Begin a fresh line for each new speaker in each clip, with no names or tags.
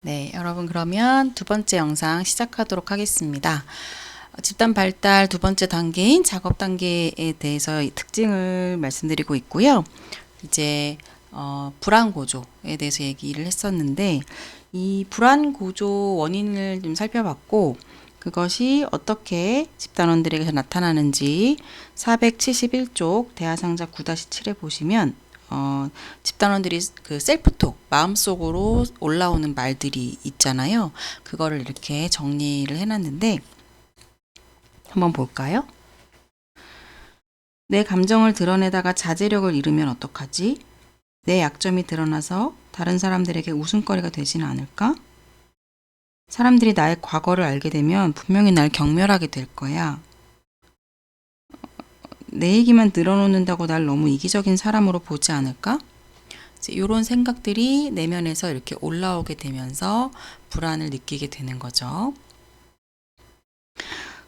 네, 여러분 그러면 두 번째 영상 시작하도록 하겠습니다. 집단 발달 두 번째 단계인 작업 단계에 대해서 특징을 말씀드리고 있고요. 이제 불안 고조에 대해서 얘기를 했었는데 이 불안 고조 원인을 좀 살펴봤고 그것이 어떻게 집단원들에게 나타나는지 471쪽 대하상자 9-7에 보시면 집단원들이 그 셀프톡, 마음속으로 올라오는 말들이 있잖아요. 그거를 이렇게 정리를 해놨는데 한번 볼까요? 내 감정을 드러내다가 자제력을 잃으면 어떡하지? 내 약점이 드러나서 다른 사람들에게 웃음거리가 되지는 않을까? 사람들이 나의 과거를 알게 되면 분명히 날 경멸하게 될 거야. 내 얘기만 늘어놓는다고 날 너무 이기적인 사람으로 보지 않을까? 이런 생각들이 내면에서 이렇게 올라오게 되면서 불안을 느끼게 되는 거죠.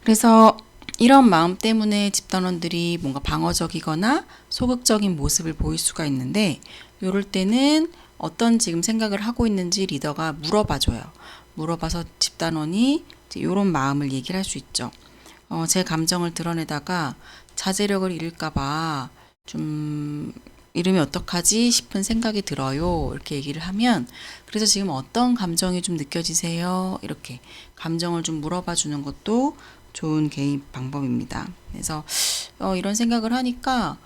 그래서 이런 마음 때문에 집단원들이 뭔가 방어적이거나 소극적인 모습을 보일 수가 있는데 이럴 때는 어떤 지금 생각을 하고 있는지 리더가 물어봐줘요. 물어봐서 집단원이 이런 마음을 얘기를 할 수 있죠. 제 감정을 드러내다가 자제력을 잃을까봐 좀 이러면 어떡하지 싶은 생각이 들어요. 이렇게 얘기를 하면 그래서 지금 어떤 감정이 좀 느껴지세요? 이렇게 감정을 좀 물어봐 주는 것도 좋은 개입 방법입니다. 그래서 이런 생각을 하니까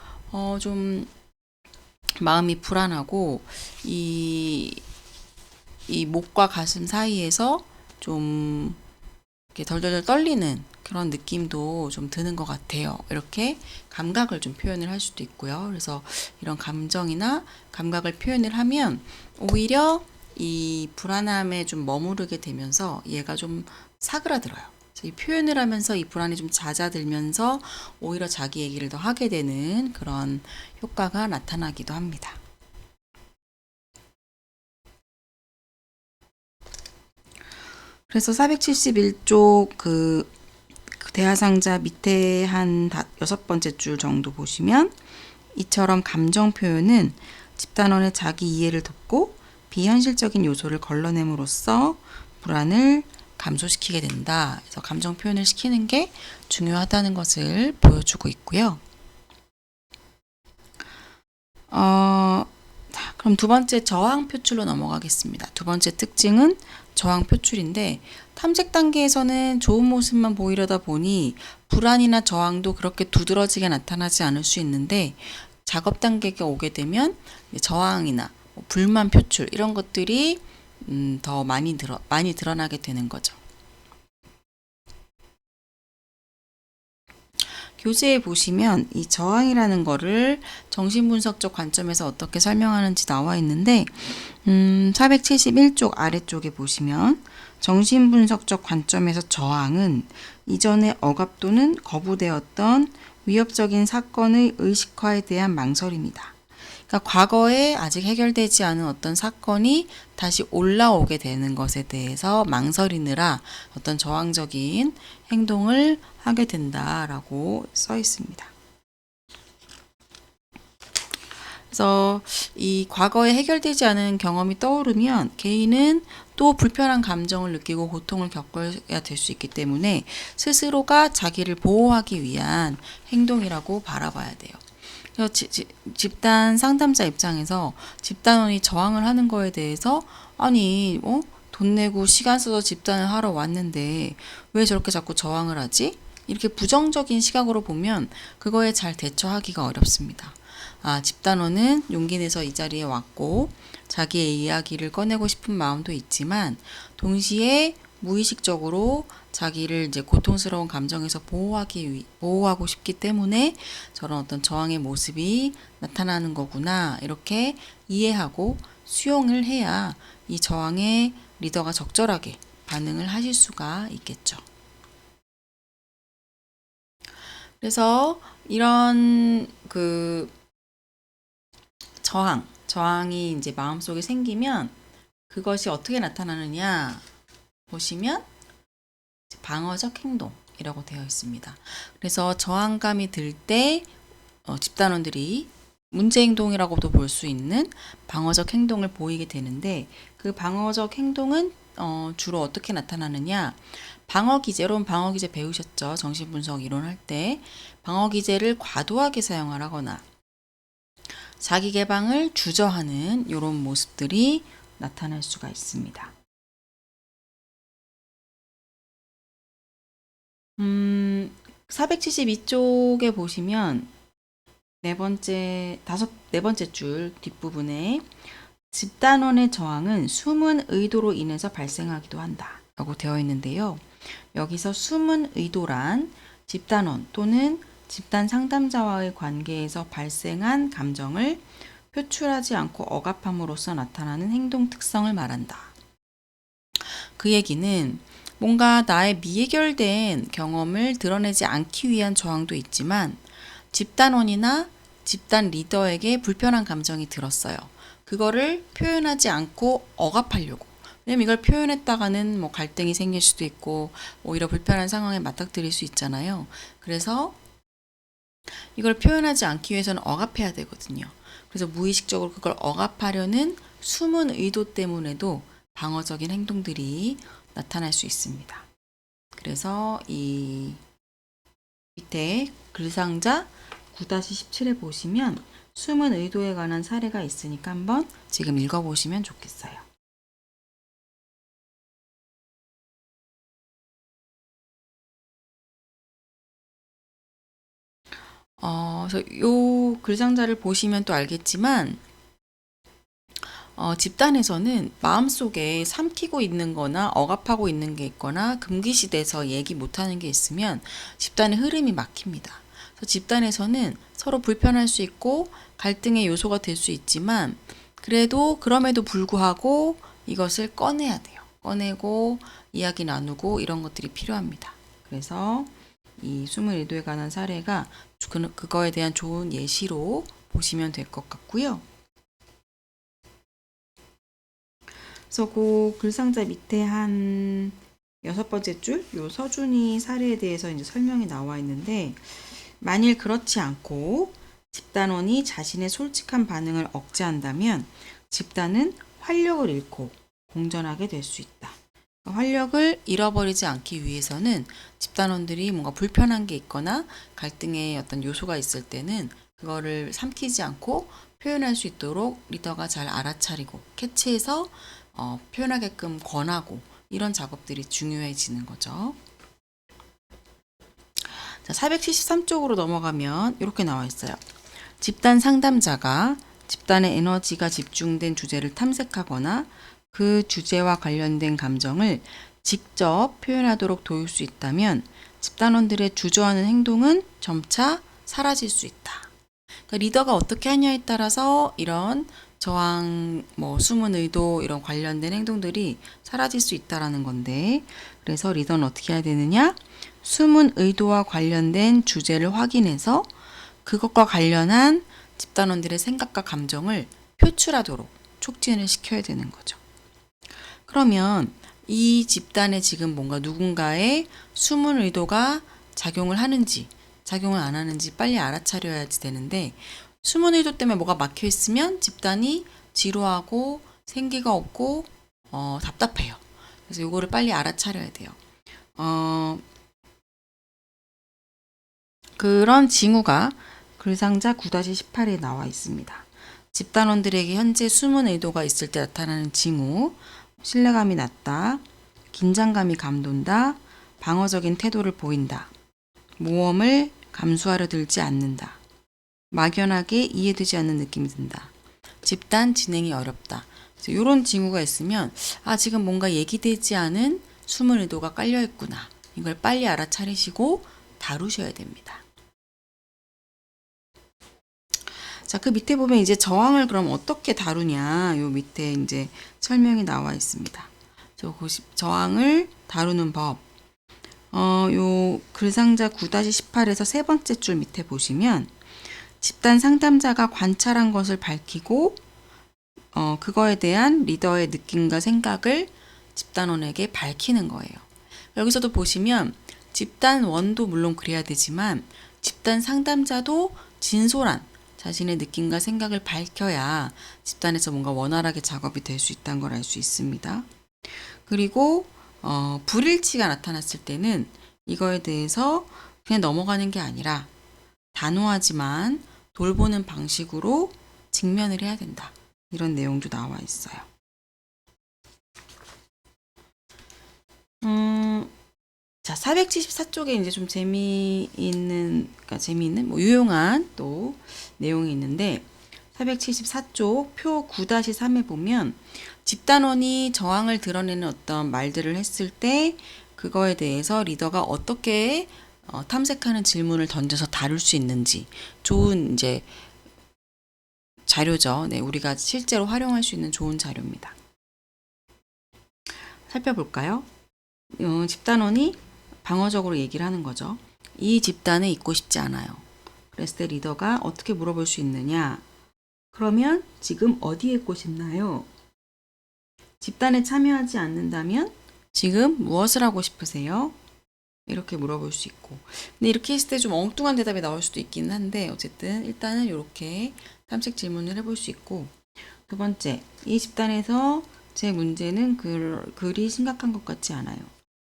좀 마음이 불안하고 이 목과 가슴 사이에서 좀 이렇게 덜덜덜 떨리는 그런 느낌도 좀 드는 것 같아요. 이렇게 감각을 좀 표현을 할 수도 있고요. 그래서 이런 감정이나 감각을 표현을 하면 오히려 이 불안함에 좀 머무르게 되면서 얘가 좀 사그라들어요. 그래서 이 표현을 하면서 이 불안이 좀 잦아들면서 오히려 자기 얘기를 더 하게 되는 그런 효과가 나타나기도 합니다. 그래서 471쪽 그 대하상자 밑에 한 6번째 줄 정도 보시면 이처럼 감정 표현은 집단원의 자기 이해를 돕고 비현실적인 요소를 걸러냄으로써 불안을 감소시키게 된다. 그래서 감정 표현을 시키는 게 중요하다는 것을 보여주고 있고요. 그럼 두 번째 저항 표출로 넘어가겠습니다. 두 번째 특징은 저항 표출인데 탐색 단계에서는 좋은 모습만 보이려다 보니 불안이나 저항도 그렇게 두드러지게 나타나지 않을 수 있는데 작업 단계가 오게 되면 저항이나 불만 표출 이런 것들이 더 많이 드러나게 되는 거죠. 교재에 보시면 이 저항이라는 거를 정신분석적 관점에서 어떻게 설명하는지 나와 있는데 471쪽 아래쪽에 보시면 정신분석적 관점에서 저항은 이전에 억압 또는 거부되었던 위협적인 사건의 의식화에 대한 망설임이다. 그러니까 과거에 아직 해결되지 않은 어떤 사건이 다시 올라오게 되는 것에 대해서 망설이느라 어떤 저항적인 행동을 하게 된다라고 써 있습니다. 그래서 이 과거에 해결되지 않은 경험이 떠오르면 개인은 또 불편한 감정을 느끼고 고통을 겪어야 될 수 있기 때문에 스스로가 자기를 보호하기 위한 행동이라고 바라봐야 돼요. 집단 상담자 입장에서 집단원이 저항을 하는 거에 대해서 아니 돈 내고 시간 써서 집단을 하러 왔는데 왜 저렇게 자꾸 저항을 하지? 이렇게 부정적인 시각으로 보면 그거에 잘 대처하기가 어렵습니다. 집단원은 용기 내서 이 자리에 왔고 자기의 이야기를 꺼내고 싶은 마음도 있지만 동시에 무의식적으로 자기를 이제 고통스러운 감정에서 보호하고 싶기 때문에 저런 어떤 저항의 모습이 나타나는 거구나 이렇게 이해하고 수용을 해야 이 저항에 리더가 적절하게 반응을 하실 수가 있겠죠. 그래서 이런 그 저항이 이제 마음속에 생기면 그것이 어떻게 나타나느냐 보시면 방어적 행동이라고 되어 있습니다. 그래서 저항감이 들 때 집단원들이 문제 행동이라고도 볼 수 있는 방어적 행동을 보이게 되는데 그 방어적 행동은 주로 어떻게 나타나느냐? 방어기제론 방어기제 배우셨죠? 정신분석 이론할 때 방어기제를 과도하게 사용하거나 자기 개방을 주저하는 이런 모습들이 나타날 수가 있습니다. 472쪽에 보시면 네 번째 줄 뒷부분에 집단원의 저항은 숨은 의도로 인해서 발생하기도 한다 라고 되어 있는데요. 여기서 숨은 의도란 집단원 또는 집단 상담자와의 관계에서 발생한 감정을 표출하지 않고 억압함으로써 나타나는 행동 특성을 말한다. 그 얘기는 뭔가 나의 미해결된 경험을 드러내지 않기 위한 저항도 있지만 집단원이나 집단 리더에게 불편한 감정이 들었어요. 그거를 표현하지 않고 억압하려고. 왜냐면 이걸 표현했다가는 뭐 갈등이 생길 수도 있고 오히려 불편한 상황에 맞닥뜨릴 수 있잖아요. 그래서 이걸 표현하지 않기 위해서는 억압해야 되거든요. 그래서 무의식적으로 그걸 억압하려는 숨은 의도 때문에도 방어적인 행동들이 나타날 수 있습니다. 그래서 이 밑에 글상자 9-17에 보시면 숨은 의도에 관한 사례가 있으니까 한번 지금 읽어보시면 좋겠어요. 그래서 요 글상자를 보시면 또 알겠지만 집단에서는 마음속에 삼키고 있는 거나 억압하고 있는 게 있거나 금기시돼서 얘기 못하는 게 있으면 집단의 흐름이 막힙니다. 그래서 집단에서는 서로 불편할 수 있고 갈등의 요소가 될 수 있지만 그럼에도 불구하고 이것을 꺼내야 돼요. 꺼내고 이야기 나누고 이런 것들이 필요합니다. 그래서 이 숨은 의도에 관한 사례가 그거에 대한 좋은 예시로 보시면 될 것 같고요. 그래서 그 글상자 밑에 한 6번째 줄, 요 서준이 사례에 대해서 이제 설명이 나와 있는데, 만일 그렇지 않고 집단원이 자신의 솔직한 반응을 억제한다면 집단은 활력을 잃고 공전하게 될 수 있다. 활력을 잃어버리지 않기 위해서는 집단원들이 뭔가 불편한 게 있거나 갈등의 어떤 요소가 있을 때는 그거를 삼키지 않고 표현할 수 있도록 리더가 잘 알아차리고 캐치해서 표현하게끔 권하고 이런 작업들이 중요해지는 거죠. 자, 473쪽으로 넘어가면 이렇게 나와 있어요. 집단 상담자가 집단의 에너지가 집중된 주제를 탐색하거나 그 주제와 관련된 감정을 직접 표현하도록 도울 수 있다면 집단원들의 주저하는 행동은 점차 사라질 수 있다. 그러니까 리더가 어떻게 하냐에 따라서 이런 저항, 숨은 의도 이런 관련된 행동들이 사라질 수 있다라는 건데, 그래서 리더는 어떻게 해야 되느냐? 숨은 의도와 관련된 주제를 확인해서 그것과 관련한 집단원들의 생각과 감정을 표출하도록 촉진을 시켜야 되는 거죠. 그러면 이 집단에 지금 뭔가 누군가의 숨은 의도가 작용을 하는지 작용을 안 하는지 빨리 알아차려야지 되는데, 숨은 의도 때문에 뭐가 막혀 있으면 집단이 지루하고 생기가 없고 답답해요. 그래서 이거를 빨리 알아차려야 돼요. 그런 징후가 글상자 9-18에 나와 있습니다. 집단원들에게 현재 숨은 의도가 있을 때 나타나는 징후, 신뢰감이 낮다, 긴장감이 감돈다, 방어적인 태도를 보인다, 모험을 감수하려 들지 않는다, 막연하게 이해되지 않는 느낌이 든다, 집단 진행이 어렵다. 이런 징후가 있으면 지금 뭔가 얘기되지 않은 숨은 의도가 깔려 있구나. 이걸 빨리 알아차리시고 다루셔야 됩니다. 자, 그 밑에 보면 이제 저항을 그럼 어떻게 다루냐, 요 밑에 이제 설명이 나와 있습니다. 저항을 다루는 법. 요 글상자 9-18에서 세 번째 줄 밑에 보시면 집단 상담자가 관찰한 것을 밝히고 그거에 대한 리더의 느낌과 생각을 집단원에게 밝히는 거예요. 여기서도 보시면 집단원도 물론 그래야 되지만 집단 상담자도 진솔한 자신의 느낌과 생각을 밝혀야 집단에서 뭔가 원활하게 작업이 될 수 있다는 걸 알 수 있습니다. 그리고 불일치가 나타났을 때는 이거에 대해서 그냥 넘어가는 게 아니라 단호하지만 돌보는 방식으로 직면을 해야 된다. 이런 내용도 나와 있어요. 자, 474쪽에 이제 좀 재미있는, 뭐 유용한 또 내용이 있는데, 474쪽 표 9-3에 보면 집단원이 저항을 드러내는 어떤 말들을 했을 때 그거에 대해서 리더가 어떻게 탐색하는 질문을 던져서 다룰 수 있는지 좋은 이제 자료죠. 네, 우리가 실제로 활용할 수 있는 좋은 자료입니다. 살펴볼까요? 집단원이 방어적으로 얘기를 하는 거죠. 이 집단에 있고 싶지 않아요. 그랬을 때 리더가 어떻게 물어볼 수 있느냐? 그러면 지금 어디에 있고 싶나요? 집단에 참여하지 않는다면 지금 무엇을 하고 싶으세요? 이렇게 물어볼 수 있고. 근데 이렇게 했을 때 좀 엉뚱한 대답이 나올 수도 있긴 한데 어쨌든 일단은 이렇게 탐색 질문을 해볼 수 있고, 두 번째, 이 집단에서 제 문제는 그리 심각한 것 같지 않아요.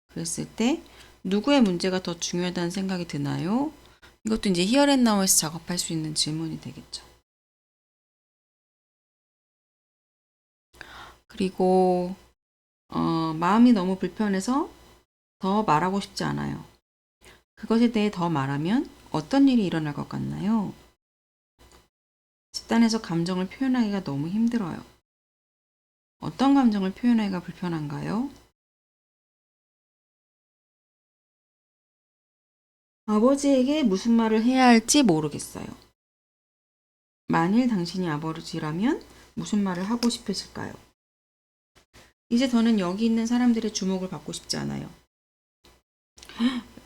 그랬을 때 누구의 문제가 더 중요하다는 생각이 드나요? 이것도 이제 히어 앤 나우에서 작업할 수 있는 질문이 되겠죠. 그리고 마음이 너무 불편해서 더 말하고 싶지 않아요. 그것에 대해 더 말하면 어떤 일이 일어날 것 같나요? 집단에서 감정을 표현하기가 너무 힘들어요. 어떤 감정을 표현하기가 불편한가요? 아버지에게 무슨 말을 해야 할지 모르겠어요. 만일 당신이 아버지라면 무슨 말을 하고 싶으실까요? 이제 저는 여기 있는 사람들의 주목을 받고 싶지 않아요.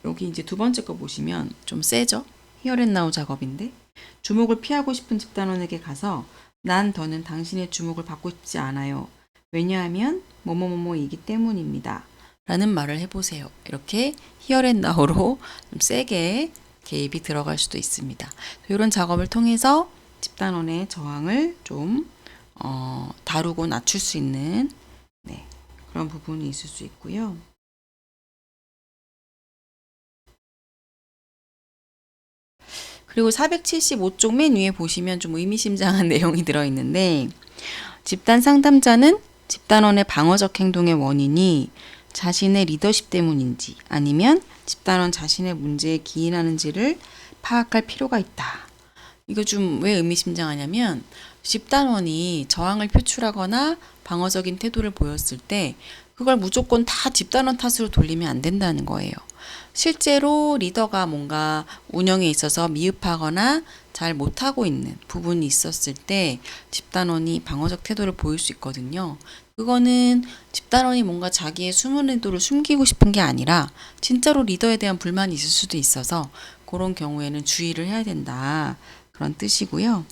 여기 이제 두 번째 거 보시면 좀 세죠? 히어 앤 나우 작업인데, 주목을 피하고 싶은 집단원에게 가서 난 더는 당신의 주목을 받고 싶지 않아요. 왜냐하면 뭐뭐뭐뭐이기 때문입니다. 라는 말을 해보세요. 이렇게 히어 앤 나우로 좀 세게 개입이 들어갈 수도 있습니다. 이런 작업을 통해서 집단원의 저항을 좀 다루고 낮출 수 있는 그런 부분이 있을 수 있고요. 그리고 475쪽 맨 위에 보시면 좀 의미심장한 내용이 들어있는데, 집단 상담자는 집단원의 방어적 행동의 원인이 자신의 리더십 때문인지 아니면 집단원 자신의 문제에 기인하는지를 파악할 필요가 있다. 이거 좀 왜 의미심장하냐면, 집단원이 저항을 표출하거나 방어적인 태도를 보였을 때 그걸 무조건 다 집단원 탓으로 돌리면 안 된다는 거예요. 실제로 리더가 뭔가 운영에 있어서 미흡하거나 잘 못하고 있는 부분이 있었을 때 집단원이 방어적 태도를 보일 수 있거든요. 그거는 집단원이 뭔가 자기의 숨은 의도를 숨기고 싶은 게 아니라 진짜로 리더에 대한 불만이 있을 수도 있어서 그런 경우에는 주의를 해야 된다. 그런 뜻이고요.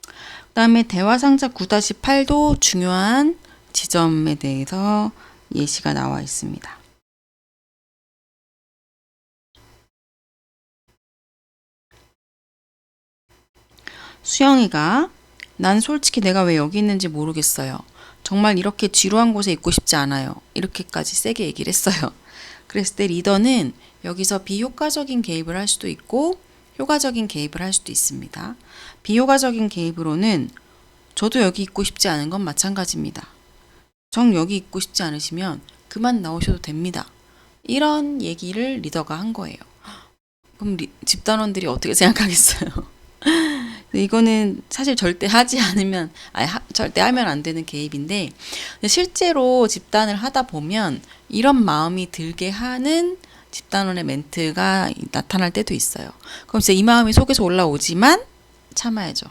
그 다음에 대화상자 9-8도 중요한 지점에 대해서 예시가 나와 있습니다. 수영이가 난 솔직히 내가 왜 여기 있는지 모르겠어요. 정말 이렇게 지루한 곳에 있고 싶지 않아요. 이렇게까지 세게 얘기를 했어요. 그랬을 때 리더는 여기서 비효과적인 개입을 할 수도 있고 효과적인 개입을 할 수도 있습니다. 비효과적인 개입으로는 저도 여기 있고 싶지 않은 건 마찬가지입니다. 정 여기 있고 싶지 않으시면 그만 나오셔도 됩니다. 이런 얘기를 리더가 한 거예요. 그럼 집단원들이 어떻게 생각하겠어요? 이거는 사실 절대 하지 않으면, 절대 하면 안 되는 개입인데, 실제로 집단을 하다 보면 이런 마음이 들게 하는 집단원의 멘트가 나타날 때도 있어요. 그럼 이제 이 마음이 속에서 올라오지만 참아야죠.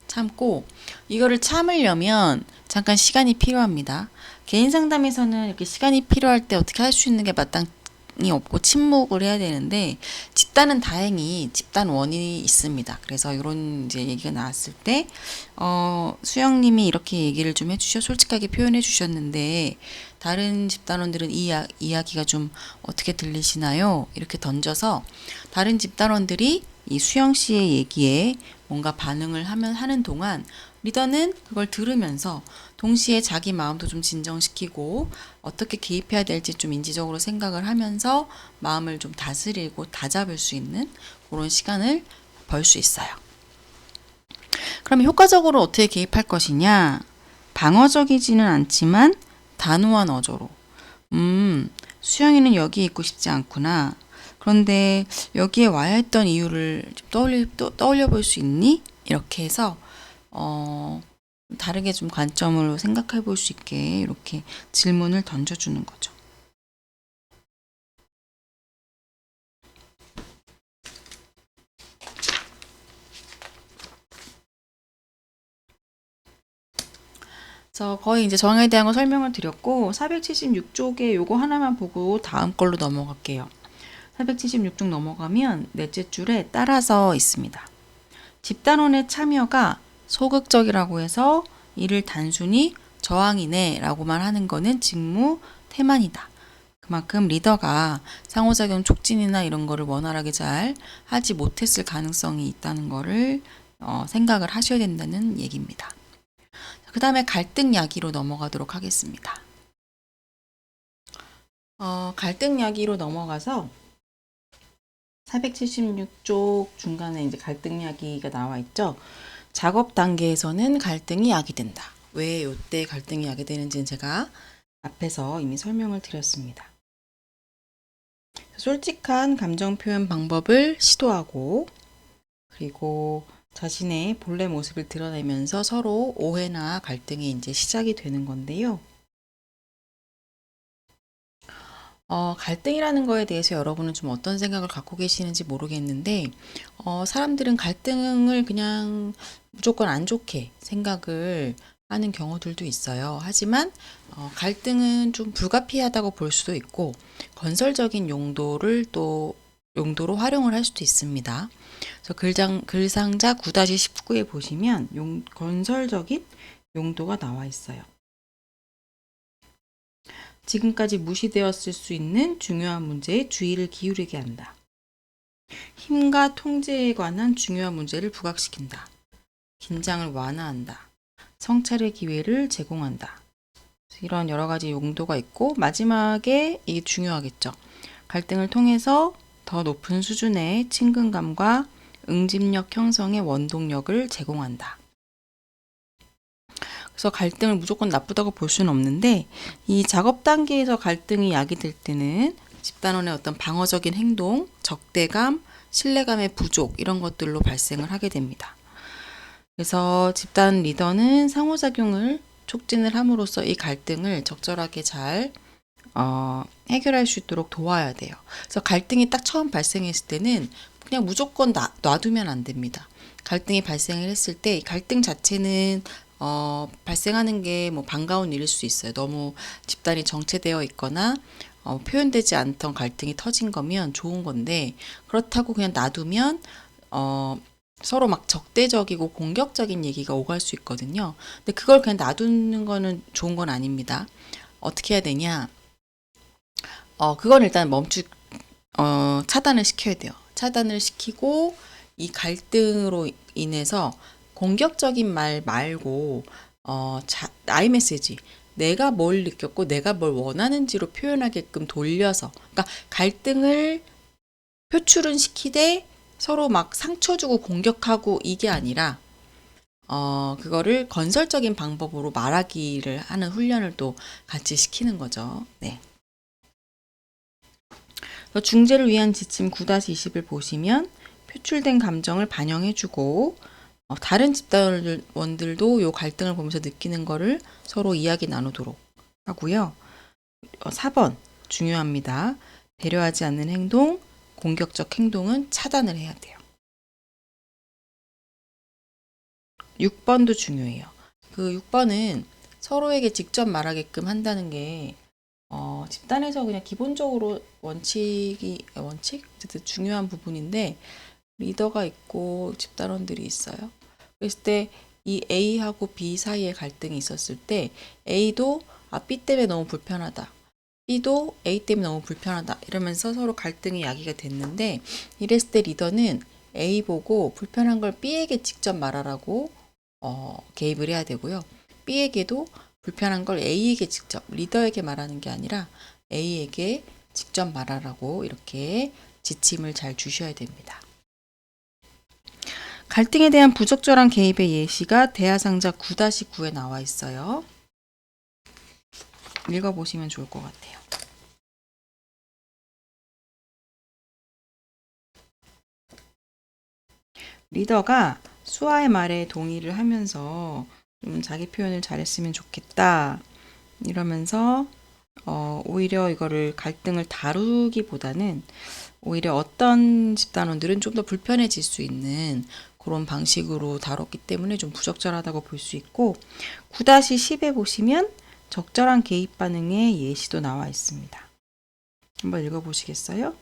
참고, 이거를 참으려면 잠깐 시간이 필요합니다. 개인 상담에서는 이렇게 시간이 필요할 때 어떻게 할 수 있는 게 마땅히 없고 침묵을 해야 되는데, 집단은 다행히 집단 원인이 있습니다. 그래서 이런 이제 얘기가 나왔을 때 수영님이 이렇게 얘기를 좀 솔직하게 표현해 주셨는데 다른 집단원들은 이 이야기가 좀 어떻게 들리시나요? 이렇게 던져서 다른 집단원들이 이 수영 씨의 얘기에 뭔가 반응을 하는 동안 리더는 그걸 들으면서 동시에 자기 마음도 좀 진정시키고 어떻게 개입해야 될지 좀 인지적으로 생각을 하면서 마음을 좀 다스리고 다잡을 수 있는 그런 시간을 벌 수 있어요. 그럼 효과적으로 어떻게 개입할 것이냐? 방어적이지는 않지만 단호한 어조로. 수영이는 여기 있고 싶지 않구나. 그런데 여기에 와야 했던 이유를 좀 떠올려 볼 수 있니? 이렇게 해서 다르게 좀 관점으로 생각해 볼 수 있게 이렇게 질문을 던져주는 거죠. 그래서 거의 이제 정에 대한 거 설명을 드렸고 476쪽에 요거 하나만 보고 다음 걸로 넘어갈게요. 476쪽 넘어가면 넷째 줄에 따라서 있습니다. 집단원의 참여가 소극적이라고 해서 이를 단순히 저항이네 라고만 하는 거는 직무 태만이다. 그만큼 리더가 상호작용 촉진이나 이런 거를 원활하게 잘 하지 못했을 가능성이 있다는 거를 생각을 하셔야 된다는 얘기입니다. 그 다음에 갈등 야기로 넘어가도록 하겠습니다. 갈등 야기로 넘어가서 476쪽 중간에 이제 갈등 야기가 나와 있죠. 작업 단계에서는 갈등이 야기된다. 왜 이때 갈등이 야기되는지는 제가 앞에서 이미 설명을 드렸습니다. 솔직한 감정 표현 방법을 시도하고 그리고 자신의 본래 모습을 드러내면서 서로 오해나 갈등이 이제 시작이 되는 건데요. 갈등이라는 거에 대해서 여러분은 좀 어떤 생각을 갖고 계시는지 모르겠는데, 사람들은 갈등을 그냥 무조건 안 좋게 생각을 하는 경우들도 있어요. 하지만, 갈등은 좀 불가피하다고 볼 수도 있고, 건설적인 용도로 활용을 할 수도 있습니다. 그래서 글상자 9-19에 보시면 건설적인 용도가 나와 있어요. 지금까지 무시되었을 수 있는 중요한 문제에 주의를 기울이게 한다. 힘과 통제에 관한 중요한 문제를 부각시킨다. 긴장을 완화한다. 성찰의 기회를 제공한다. 이런 여러 가지 용도가 있고 마지막에 이게 중요하겠죠. 갈등을 통해서 더 높은 수준의 친근감과 응집력 형성의 원동력을 제공한다. 그래서 갈등을 무조건 나쁘다고 볼 수는 없는데 이 작업 단계에서 갈등이 야기될 때는 집단원의 어떤 방어적인 행동, 적대감, 신뢰감의 부족 이런 것들로 발생을 하게 됩니다. 그래서 집단 리더는 상호작용을 촉진을 함으로써 이 갈등을 적절하게 잘 해결할 수 있도록 도와야 돼요. 그래서 갈등이 딱 처음 발생했을 때는 그냥 무조건 놔두면 안 됩니다. 갈등이 발생을 했을 때 갈등 자체는 발생하는 게 뭐 반가운 일일 수 있어요. 너무 집단이 정체되어 있거나 표현되지 않던 갈등이 터진 거면 좋은 건데 그렇다고 그냥 놔두면 서로 막 적대적이고 공격적인 얘기가 오갈 수 있거든요. 근데 그걸 그냥 놔두는 거는 좋은 건 아닙니다. 어떻게 해야 되냐? 그건 일단 차단을 시켜야 돼요. 차단을 시키고 이 갈등으로 인해서 공격적인 말 말고 나의 메시지, 내가 뭘 느꼈고 내가 뭘 원하는지로 표현하게끔 돌려서, 그러니까 갈등을 표출은 시키되 서로 막 상처 주고 공격하고 이게 아니라 그거를 건설적인 방법으로 말하기를 하는 훈련을 또 같이 시키는 거죠. 네. 중재를 위한 지침 9-20을 보시면 표출된 감정을 반영해주고 다른 집단원들도 이 갈등을 보면서 느끼는 거를 서로 이야기 나누도록 하고요. 4번 중요합니다. 배려하지 않는 행동, 공격적 행동은 차단을 해야 돼요. 6번도 중요해요. 그 6번은 서로에게 직접 말하게끔 한다는 게 집단에서 그냥 기본적으로 원칙? 어쨌든 중요한 부분인데 리더가 있고 집단원들이 있어요. 그랬을 때 이 A하고 B 사이에 갈등이 있었을 때 A도 B 때문에 너무 불편하다. B도 A 때문에 너무 불편하다. 이러면서 서로 갈등이 야기가 됐는데 이랬을 때 리더는 A 보고 불편한 걸 B에게 직접 말하라고 개입을 해야 되고요. B에게도 불편한 걸 A에게 직접, 리더에게 말하는 게 아니라 A에게 직접 말하라고 이렇게 지침을 잘 주셔야 됩니다. 갈등에 대한 부적절한 개입의 예시가 대하상자 9-9에 나와 있어요. 읽어보시면 좋을 것 같아요. 리더가 수아의 말에 동의를 하면서 좀 자기 표현을 잘했으면 좋겠다 이러면서 오히려 이거를 갈등을 다루기보다는 오히려 어떤 집단원들은 좀 더 불편해질 수 있는 그런 방식으로 다뤘기 때문에 좀 부적절하다고 볼 수 있고 9-10에 보시면 적절한 개입 반응의 예시도 나와 있습니다. 한번 읽어보시겠어요?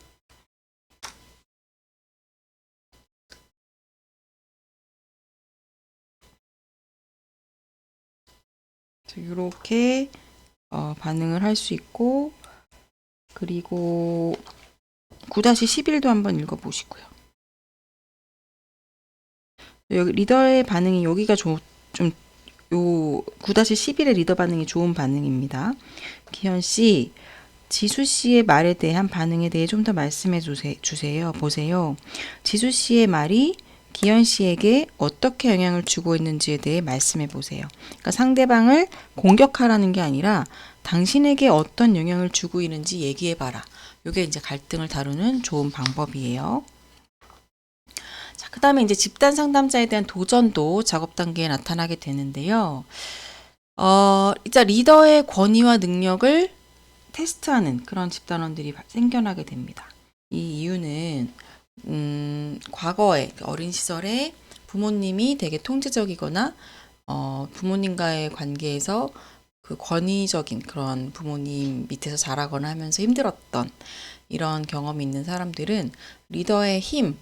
이렇게 반응을 할 수 있고 그리고 9-11도 한번 읽어보시고요. 여기 리더의 반응이 여기가 좀 요 9-11의 리더 반응이 좋은 반응입니다. 기현 씨, 지수 씨의 말에 대한 반응에 대해 좀 더 말씀해 주세요. 보세요. 지수 씨의 말이 기현 씨에게 어떻게 영향을 주고 있는지에 대해 말씀해 보세요. 그러니까 상대방을 공격하라는 게 아니라 당신에게 어떤 영향을 주고 있는지 얘기해 봐라. 이게 이제 갈등을 다루는 좋은 방법이에요. 자, 그 다음에 이제 집단 상담자에 대한 도전도 작업 단계에 나타나게 되는데요. 일단 리더의 권위와 능력을 테스트하는 그런 집단원들이 생겨나게 됩니다. 이 이유는 과거에 어린 시절에 부모님이 되게 통제적이거나 부모님과의 관계에서 그 권위적인 그런 부모님 밑에서 자라거나 하면서 힘들었던 이런 경험이 있는 사람들은 리더의 힘에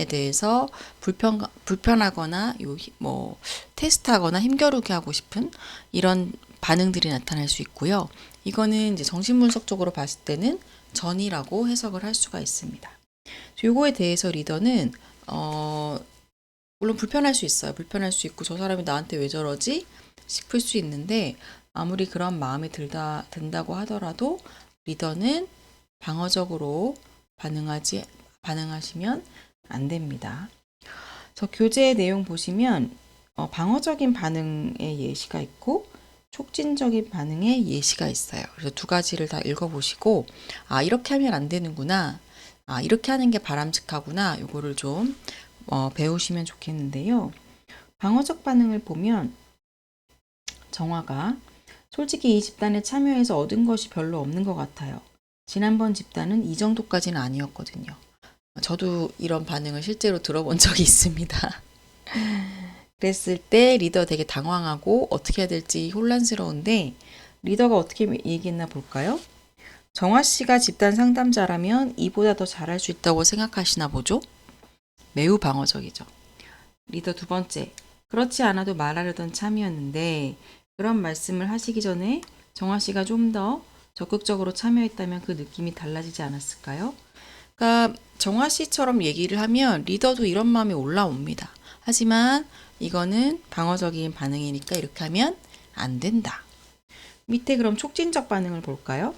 대해서 불편하거나 테스트하거나 힘겨루게 하고 싶은 이런 반응들이 나타날 수 있고요. 이거는 이제 정신분석적으로 봤을 때는 전이라고 해석을 할 수가 있습니다. 요거에 대해서 리더는 물론 불편할 수 있어요. 불편할 수 있고 저 사람이 나한테 왜 저러지 싶을 수 있는데 아무리 그런 마음이 든다고 하더라도 리더는 방어적으로 반응하시면 안 됩니다. 저 교재의 내용 보시면 방어적인 반응의 예시가 있고 촉진적인 반응의 예시가 있어요. 그래서 두 가지를 다 읽어보시고 이렇게 하면 안 되는구나. 이렇게 하는 게 바람직하구나. 요거를 좀 배우시면 좋겠는데요. 방어적 반응을 보면 정화가 솔직히 이 집단에 참여해서 얻은 것이 별로 없는 것 같아요. 지난번 집단은 이 정도까지는 아니었거든요. 저도 이런 반응을 실제로 들어본 적이 있습니다. 그랬을 때 리더 되게 당황하고 어떻게 해야 될지 혼란스러운데 리더가 어떻게 얘기했나 볼까요? 정화 씨가 집단 상담자라면 이보다 더 잘할 수 있다고 생각하시나 보죠? 매우 방어적이죠. 리더 두 번째, 그렇지 않아도 말하려던 참이었는데 그런 말씀을 하시기 전에 정화 씨가 좀 더 적극적으로 참여했다면 그 느낌이 달라지지 않았을까요? 그러니까 정화 씨처럼 얘기를 하면 리더도 이런 마음이 올라옵니다. 하지만 이거는 방어적인 반응이니까 이렇게 하면 안 된다. 밑에 그럼 촉진적 반응을 볼까요?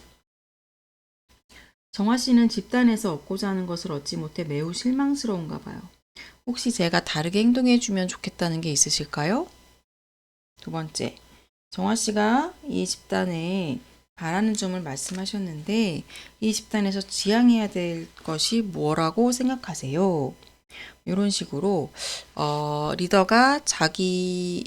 정화 씨는 집단에서 얻고자 하는 것을 얻지 못해 매우 실망스러운가 봐요. 혹시 제가 다르게 행동해 주면 좋겠다는 게 있으실까요? 두 번째, 정화 씨가 이 집단에 바라는 점을 말씀하셨는데 이 집단에서 지향해야 될 것이 뭐라고 생각하세요? 이런 식으로 리더가 자기를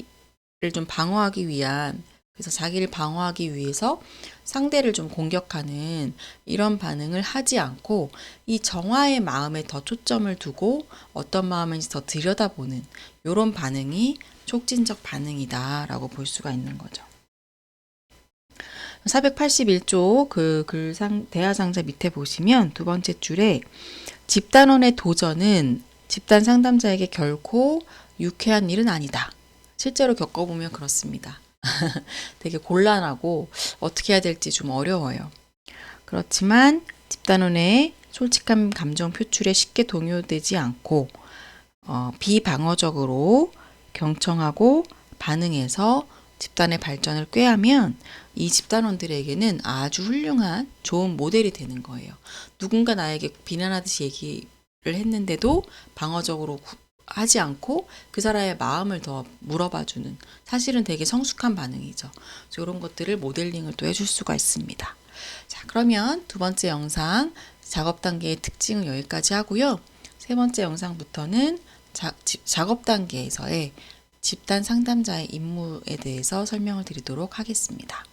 좀 방어하기 위한 그래서 자기를 방어하기 위해서 상대를 좀 공격하는 이런 반응을 하지 않고 이 정화의 마음에 더 초점을 두고 어떤 마음인지 더 들여다보는 이런 반응이 촉진적 반응이다라고 볼 수가 있는 거죠. 481조 그 대하상자 밑에 보시면 두 번째 줄에 집단원의 도전은 집단 상담자에게 결코 유쾌한 일은 아니다. 실제로 겪어보면 그렇습니다. 되게 곤란하고 어떻게 해야 될지 좀 어려워요. 그렇지만 집단원의 솔직한 감정 표출에 쉽게 동요되지 않고 비방어적으로 경청하고 반응해서 집단의 발전을 꾀하면 이 집단원들에게는 아주 훌륭한 좋은 모델이 되는 거예요. 누군가 나에게 비난하듯이 얘기를 했는데도 방어적으로 하지 않고 그 사람의 마음을 더 물어봐주는, 사실은 되게 성숙한 반응이죠. 이런 것들을 모델링을 또 해줄 수가 있습니다. 자, 그러면 두 번째 영상 작업 단계의 특징은 여기까지 하고요. 세 번째 영상부터는 작업 단계에서의 집단 상담자의 임무에 대해서 설명을 드리도록 하겠습니다.